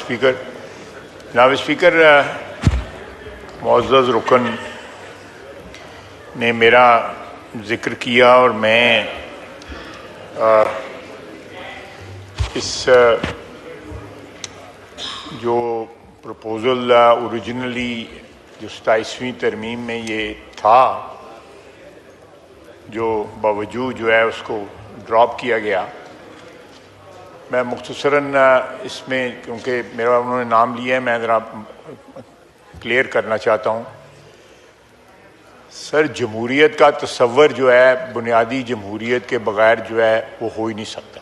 जनाब स्पीकर, मुअज़्ज़ज़ रुकन ने मेरा ज़िक्र किया और मैं इस जो प्रपोज़ल ओरिजिनली जो 27वीं तरमीम में ये था, जो बावजूद जो है उसको ड्रॉप किया गया, मैं मुख्तसरन इसमें, क्योंकि मेरा उन्होंने नाम लिया है, मैं ज़रा क्लियर करना चाहता हूँ। सर, जमहूरियत का तस्वर जो है बुनियादी जमहूरियत के बग़ैर जो है वो हो ही नहीं सकता।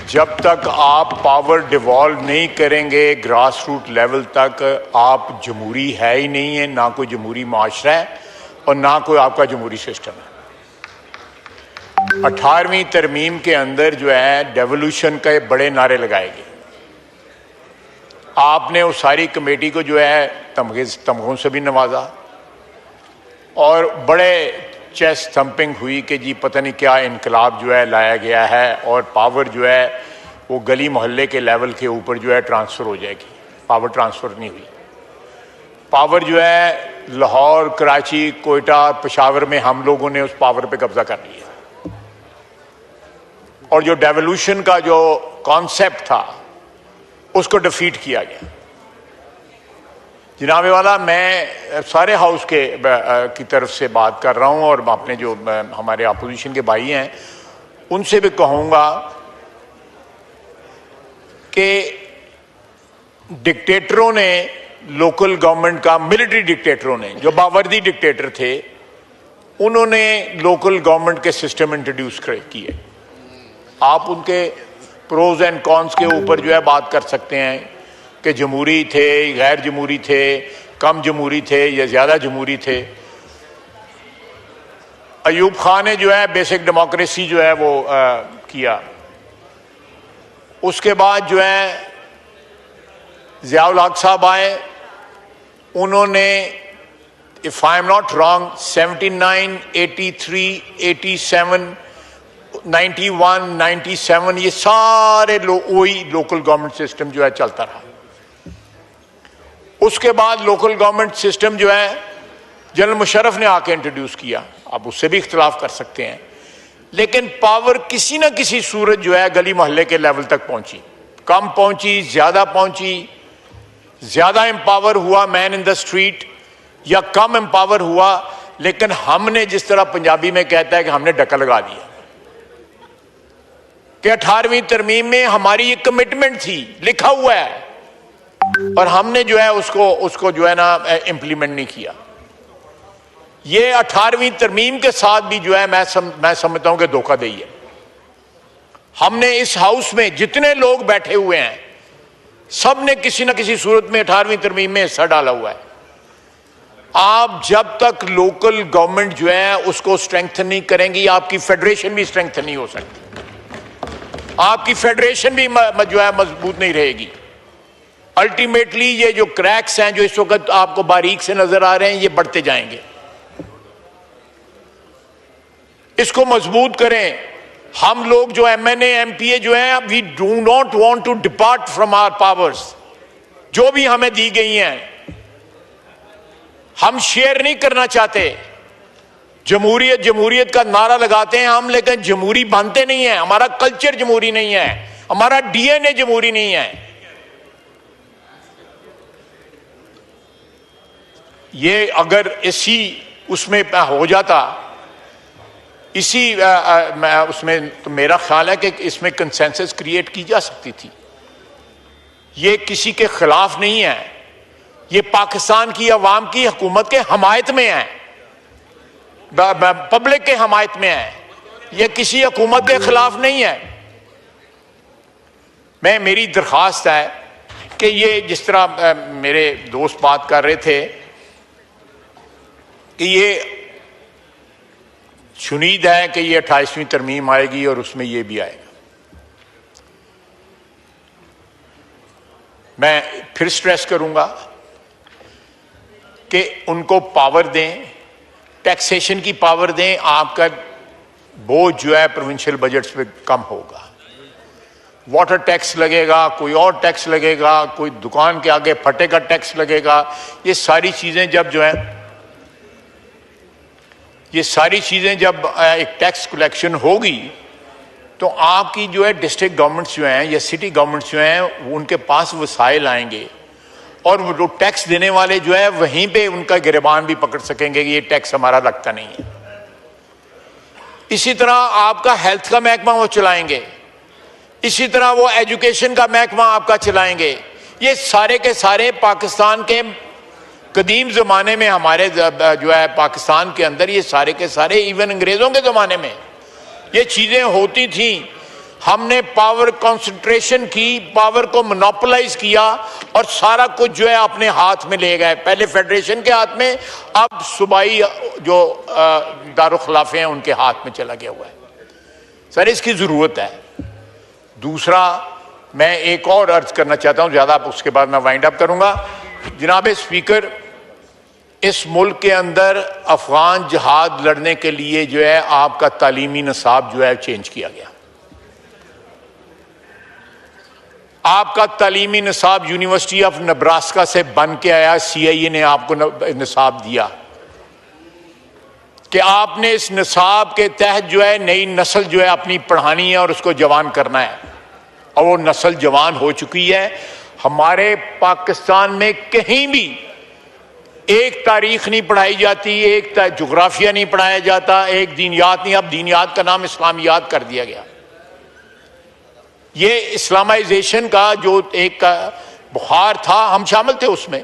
जब तक आप पावर डिवॉल्व नहीं करेंगे ग्रास रूट लेवल तक, आप जमहूरी है ही नहीं है, ना कोई जमहूरी माशरा है और ना कोई आपका जमहूरी सिस्टम है। 18वीं तरमीम के अंदर जो है डेवोल्यूशन के बड़े नारे लगाए गए। आपने उस सारी कमेटी को जो है तमगों से भी नवाजा और बड़े चेस्ट थम्पिंग हुई कि जी पता नहीं क्या इनकलाब जो है लाया गया है और पावर जो है वो गली मोहल्ले के लेवल के ऊपर जो है ट्रांसफ़र हो जाएगी। पावर ट्रांसफ़र नहीं हुई। पावर जो है लाहौर, कराची, कोयटा, पेशावर में हम लोगों ने उस पावर पे कब्जा कर लिया और जो डेवोल्यूशन का जो कॉन्सेप्ट था उसको डिफीट किया गया। जनाब वाला, मैं सारे हाउस की तरफ से बात कर रहा हूं और अपने जो हमारे अपोजिशन के भाई हैं उनसे भी कहूंगा कि डिक्टेटरों ने, लोकल गवर्नमेंट का, मिलिट्री डिक्टेटरों ने, जो बावर्दी डिक्टेटर थे, उन्होंने लोकल गवर्नमेंट के सिस्टम इंट्रोड्यूस किए। आप उनके प्रोज एंड कॉन्स के ऊपर जो है बात कर सकते हैं कि जमहूरी थे, गैर जमहूरी थे, कम जमहूरी थे या ज़्यादा जमहूरी थे। अयूब खान ने जो है बेसिक डेमोक्रेसी जो है वो किया। उसके बाद जो है ज़ियाउल हक साहब आए, उन्होंने, if I am not wrong, 79, 83, 87, 91, 97 ये सारे वही लोकल गवर्नमेंट सिस्टम जो है चलता रहा। उसके बाद लोकल गवर्नमेंट सिस्टम जो है जनरल मुशर्रफ ने आके इंट्रोड्यूस किया। आप उससे भी इख्तलाफ कर सकते हैं, लेकिन पावर किसी ना किसी सूरत जो है गली मोहल्ले के लेवल तक पहुंची। कम पहुंची, ज्यादा पहुंची, ज्यादा एम्पावर हुआ मैन इन द स्ट्रीट या कम एम्पावर हुआ, लेकिन हमने, जिस तरह पंजाबी में कहता है कि हमने डका लगा दिया कि 18वीं तरमीम में हमारी ये कमिटमेंट थी, लिखा हुआ है, और हमने जो है उसको जो है ना इंप्लीमेंट नहीं किया। ये 18वीं तरमीम के साथ भी जो है मैं समझता हूं कि धोखाधड़ी है। हमने इस हाउस में जितने लोग बैठे हुए हैं सब ने किसी न किसी सूरत में 18वीं तरमीम में हिस्सा डाला हुआ है। आप जब तक लोकल गवर्नमेंट जो है उसको स्ट्रेंथन नहीं करेंगी, आपकी फेडरेशन भी स्ट्रेंथन नहीं हो सकती, आपकी फेडरेशन भी जो है मजबूत नहीं रहेगी। अल्टीमेटली ये जो क्रैक्स हैं जो इस वक्त आपको बारीक से नजर आ रहे हैं, ये बढ़ते जाएंगे। इसको मजबूत करें। हम लोग जो MNA MPA जो हैं, we do not want to depart from our powers, जो भी हमें दी गई हैं हम शेयर नहीं करना चाहते। जमहूरियत जमहूरियत का नारा लगाते हैं हम, लेकिन जमहूरी बनते नहीं है। हमारा कल्चर जमहूरी नहीं है, हमारा DNA जमहूरी नहीं है। ये अगर इसी उसमें हो जाता, इसी उसमें, तो मेरा ख्याल है कि इसमें कंसेंसस क्रिएट की जा सकती थी। ये किसी के खिलाफ नहीं है, ये पाकिस्तान की अवाम की हुकूमत के हमायत में है, पब्लिक के हमायत में है, ये किसी हुकूमत के खिलाफ नहीं है। मेरी दरख्वास्त है कि ये, जिस तरह मेरे दोस्त बात कर रहे थे कि ये शुनीद है कि ये 28वीं तरमीम आएगी और उसमें ये भी आएगा। मैं फिर स्ट्रेस करूंगा कि उनको पावर दें, टैक्सेशन की पावर दें, आपका बोझ जो है प्रोविंशियल बजट्स पे कम होगा। वाटर टैक्स लगेगा, कोई और टैक्स लगेगा, कोई दुकान के आगे फटे का टैक्स लगेगा। ये सारी चीज़ें जब जो है, ये सारी चीज़ें जब एक टैक्स कलेक्शन होगी तो आपकी जो है डिस्ट्रिक्ट गवर्नमेंट्स जो हैं या सिटी गवर्नमेंट्स जो हैं उनके पास वसाइल आएंगे और वो टैक्स देने वाले जो है वहीं पे उनका गिरबान भी पकड़ सकेंगे कि ये टैक्स हमारा लगता नहीं है। इसी तरह आपका हेल्थ का महकमा वो चलाएंगे, इसी तरह वो एजुकेशन का महकमा आपका चलाएंगे। ये सारे के सारे पाकिस्तान के कदीम ज़माने में हमारे जो है पाकिस्तान के अंदर ये सारे के सारे इवन अंग्रेज़ों के ज़माने में ये चीज़ें होती थी। हमने पावर कंसंट्रेशन की, पावर को मोनोपोलाइज किया और सारा कुछ जो है अपने हाथ में ले गए। पहले फेडरेशन के हाथ में, अब सूबाई जो दारुखिलाफे हैं उनके हाथ में चला गया हुआ है। सर इसकी ज़रूरत है। दूसरा मैं एक और अर्ज करना चाहता हूँ, ज़्यादा उसके बाद मैं वाइंड अप करूँगा। जनाब स्पीकर, इस मुल्क के अंदर अफगान जिहाद लड़ने के लिए जो है आपका तालीमी निसाब जो है चेंज किया गया। आपका तालीमी निसाब यूनिवर्सिटी ऑफ नब्रास्का से बन के आया। CIA ने आपको निसाब दिया कि आपने इस निसाब के तहत जो है नई नस्ल जो है अपनी पढ़ानी है और उसको जवान करना है, और वो नस्ल जवान हो चुकी है। हमारे पाकिस्तान में कहीं भी एक तारीख नहीं पढ़ाई जाती, एक जोग्राफिया नहीं पढ़ाया जाता, एक दीनियात नहीं। अब दीनियात का नाम इस्लामियात कर दिया गया। ये इस्लामाइजेशन का जो एक बुखार था, हम शामिल थे उसमें,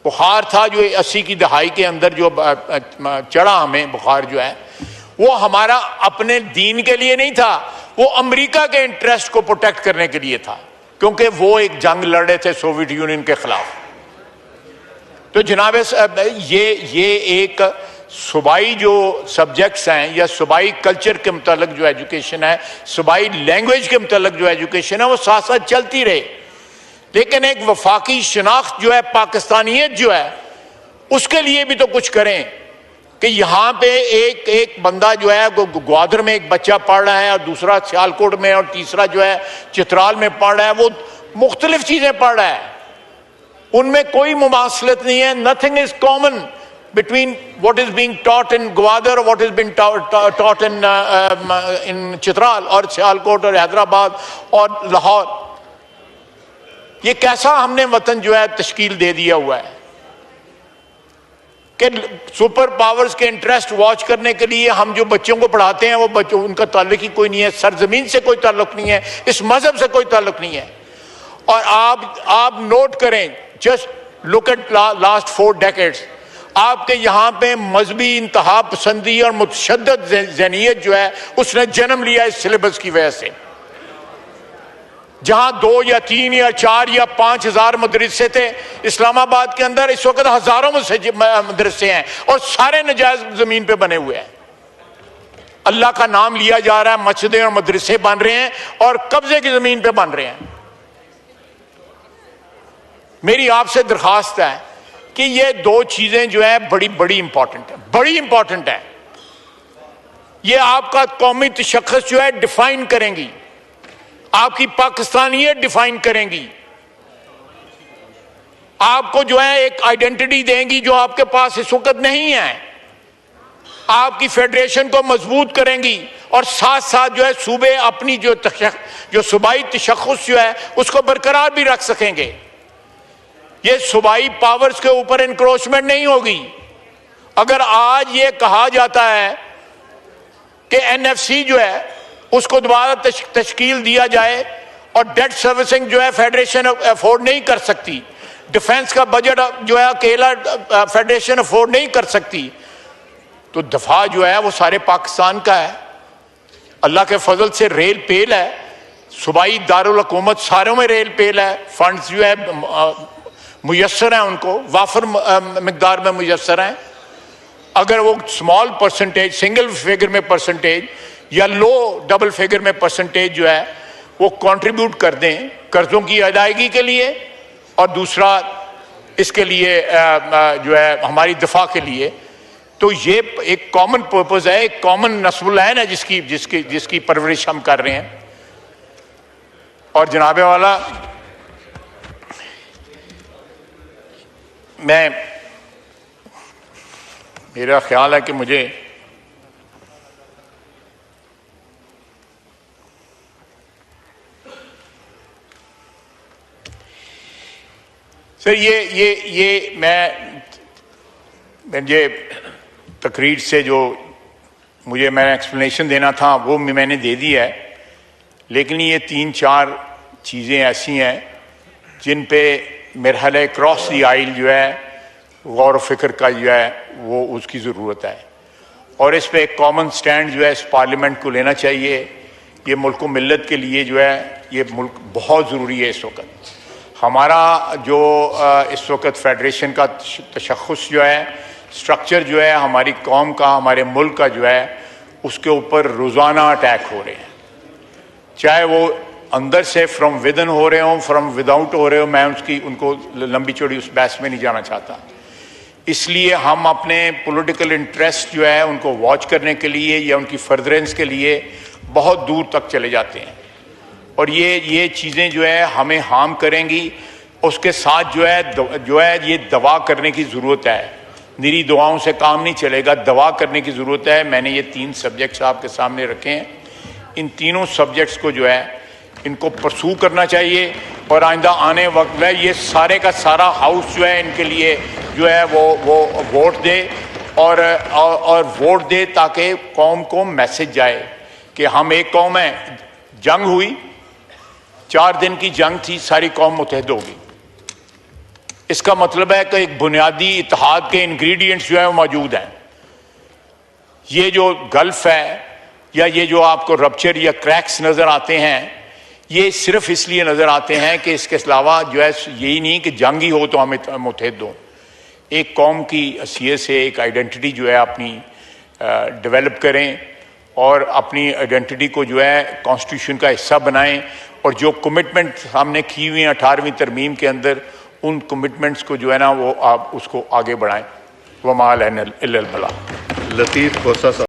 बुखार था जो 80 की दहाई के अंदर जो चढ़ा हमें बुखार जो है, वो हमारा अपने दीन के लिए नहीं था, वो अमेरिका के इंटरेस्ट को प्रोटेक्ट करने के लिए था, क्योंकि वो एक जंग लड़ रहे थे सोवियत यूनियन के खिलाफ। तो जनाब ये एक सूबाई जो सब्जेक्ट्स हैं या सूबाई कल्चर के मुतालिक जो एजुकेशन है, सूबाई लैंग्वेज के मुतालिक जो एजुकेशन है, वो साथ साथ चलती रहे। लेकिन एक वफाकी शनाख्त जो है, पाकिस्तानियत जो है, उसके लिए भी तो कुछ करें कि यहाँ पे एक बंदा जो है ग्वादर में एक बच्चा पढ़ रहा है और दूसरा सियालकोट में और तीसरा जो है चित्राल में पढ़ रहा है, वो मुख्तलिफ चीज़ें पढ़ रहा है, उनमें कोई मुमासलत नहीं है। Nothing is common between what is being taught in Gwadar or what is being taught in Chitral और सियालकोट और हैदराबाद और लाहौर। ये कैसा हमने वतन जो है तश्कील दे दिया हुआ है कि सुपर पावर्स के इंटरेस्ट वॉच करने के लिए हम जो बच्चों को पढ़ाते हैं वो बच्चों, उनका ताल्लुक ही कोई नहीं है, सरजमीन से कोई ताल्लुक नहीं है, इस मजहब से कोई ताल्लुक नहीं है। और आप नोट करें, just look at last 4 decades, आपके यहाँ पे मजहबी इंतहा पसंदी और मुतशद्दद ज़हनियत जो है उसने जन्म लिया इस सिलेबस की वजह से। जहाँ 2 या 3 या 4 या 5 हज़ार मदरसे थे इस्लामाबाद के अंदर, इस वक्त हजारों मदरसे हैं और सारे नजायज जमीन पे बने हुए हैं। अल्लाह का नाम लिया जा रहा है, मस्जिदें और मदरसे बन रहे हैं और कब्जे की जमीन पे बन रहे हैं। मेरी आपसे दरखास्त है कि ये 2 चीजें जो है बड़ी इंपॉर्टेंट है, बड़ी इंपॉर्टेंट है। ये आपका कौमी तशख्खुस जो है डिफाइन करेंगी, आपकी पाकिस्तानियत डिफाइन करेंगी, आपको जो है एक आइडेंटिटी देंगी जो आपके पास इस वक्त नहीं है, आपकी फेडरेशन को मजबूत करेंगी और साथ साथ जो है सूबे अपनी जो सूबाई तशख्खुस जो है उसको बरकरार भी रख सकेंगे। ये सूबाई पावर्स के ऊपर इंक्रोचमेंट नहीं होगी। अगर आज ये कहा जाता है कि NFC जो है उसको दोबारा तश्कील दिया जाए और डेट सर्विसिंग जो है फेडरेशन अफोर्ड नहीं कर सकती, डिफेंस का बजट जो है अकेला फेडरेशन अफोर्ड नहीं कर सकती, तो दफा जो है वो सारे पाकिस्तान का है। अल्लाह के फजल से रेल पेल है, सूबाई दारुल हुकूमत सारों में रेल पेल है, फंड्स जो है मुयस्सर हैं, उनको वाफर मिकदार में मुयस्सर हैं। अगर वो स्मॉल परसेंटेज, सिंगल फिगर में परसेंटेज या लो डबल फिगर में परसेंटेज जो है वो कंट्रीब्यूट कर दें कर्जों की अदायगी के लिए, और दूसरा इसके लिए जो है हमारी दफा के लिए, तो ये एक कॉमन पर्पस है, एक कॉमन नस्ल है ना जिसकी परवरिश हम कर रहे हैं। और जनाबे वाला, मेरा ख्याल है कि मुझे सर ये मुझे तकरीर से जो मैंने एक्सप्लेनेशन देना था वो मैंने दे दी है, लेकिन ये 3-4 चीज़ें ऐसी हैं जिन पे मरहले क्रॉस दी आइल जो है गौर फिक्र का जो है वो उसकी ज़रूरत है, और इस पे एक कॉमन स्टैंड जो है इस पार्लियामेंट को लेना चाहिए। ये मुल्क मिल्लत के लिए जो है ये मुल्क बहुत ज़रूरी है। इस वक्त हमारा जो इस वक्त फेडरेशन का तशख़्ख़ुस जो है, स्ट्रक्चर जो है हमारी कौम का, हमारे मुल्क का जो है उसके ऊपर रोज़ाना अटैक हो रहे हैं, चाहे वो अंदर से फ्रॉम विदन हो रहे हों, फ्रॉम विदाउट हो रहे हो। मैं उनको लंबी चौड़ी उस बहस में नहीं जाना चाहता। इसलिए हम अपने पॉलिटिकल इंटरेस्ट जो है उनको वॉच करने के लिए या उनकी फर्दरेंस के लिए बहुत दूर तक चले जाते हैं, और ये चीज़ें जो है हमें हार्म करेंगी। उसके साथ जो है ये दवा करने की ज़रूरत है। निरी दुआओं से काम नहीं चलेगा, दवा करने की ज़रूरत है। मैंने ये 3 सब्जेक्ट्स आपके सामने रखे हैं। इन तीनों सब्जेक्ट्स को जो है इनको परसू करना चाहिए, और आइंदा आने वक्त में ये सारे का सारा हाउस जो है इनके लिए जो है वो वोट दे और वोट दे, ताकि कौम को मैसेज जाए कि हम एक कौम है। जंग हुई, 4 दिन की जंग थी, सारी कौम मुत्तहद होगी। इसका मतलब है कि एक बुनियादी इत्तेहाद के इंग्रेडिएंट्स जो है वो मौजूद हैं। ये जो गल्फ है या ये जो आपको रप्चर या क्रैक्स नज़र आते हैं, ये सिर्फ इसलिए नज़र आते हैं कि इसके अलावा जो है यही नहीं कि जंग ही हो तो हमें मुत्तहद हो। एक कौम की हैसियत से एक आइडेंटिटी जो है अपनी डेवलप करें, और अपनी आइडेंटिटी को जो है कॉन्स्टिट्यूशन का हिस्सा बनाएं, और जो कमिटमेंट हमने की हुई हैं 18वीं तरमीम के अंदर, उन कमिटमेंट्स को जो है ना वो आप उसको आगे बढ़ाएं। वमा अलैना इल्लल बलाग। लतीफ़ खोसा साहब।